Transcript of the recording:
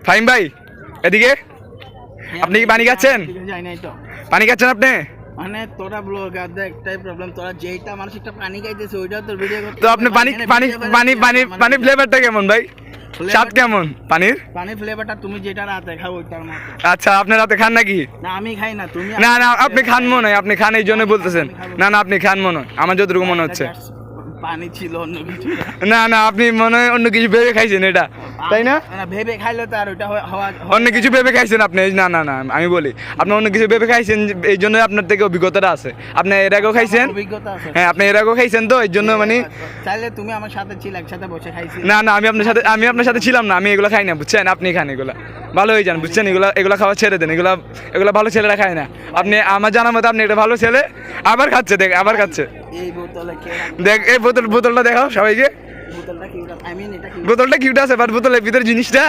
ফাহিম ভাই এদিকে, আপনি কি পানি খাচ্ছেন? যাই নাই তো, পানি খাচ্ছেন আপনি? মানে তোরা ব্লগারদের একটাই প্রবলেম, তোরা যেইটা মানুষ একটা পানি খাইতেছে ওইটা তোর ভিডিও করতে, তো আপনি পানি পানি পানি পানি পানি ফ্লেভারটা কেমন ভাই? স্বাদ কেমন পানির? পানির ফ্লেভারটা তুমি যেটা রাতে খাও ওইটার মতো। আচ্ছা আপনি রাতে খান নাকি? না আমি খাই না, তুমি না না আপনি খান মনে হয়, আপনি খান এই জন্য বলতেছেন। না না আপনি খান মনে হয়, আমার যতটুকু মনে হচ্ছে। পানি ছিল অন্য কিছু না না আপনি মনে হয় অন্য কিছু ভেবে খাইছেন এটা, তাই না? না, ভেবে খাইলে তো আর ওইটা হওয়া অন্য কিছু ভেবে খাইছেন আপনি? না না না আমি বলি আপনি অন্য কিছু ভেবে খাইছেন, এই জন্য আপনার থেকে অভিজ্ঞতাটা আছে। আপনি এর আগেও খাইছেন? অভিজ্ঞতা আছে। হ্যাঁ আপনি এর আগেও খাইছেন, তো এই জন্য মানে চাইলে তুমি আমার সাথে ছিল, একসাথে বসে খাইছি। না না আমি আপনার সাথে ছিলাম না, আমি এগুলো খাই না বুঝছেন, আপনি খান এগুলা, ভালো হয়ে যান বুঝছেন, এগুলা খাওয়া ছেড়ে দেন, এগুলা ভালো ছেলেরা খায় না। আপনি আমার জানার মতো আপনি এটা ভালো ছেলে, আবার খাচ্ছে, দেখ আবার খাচ্ছে, এই বোতলে কে দেখ এই বোতলটা দেখাও সবাইকে, বোতলটা কি, আই মিন এটা কি? বোতলটা কিউট আছে বাট বোতলের ভিতরে জিনিসটা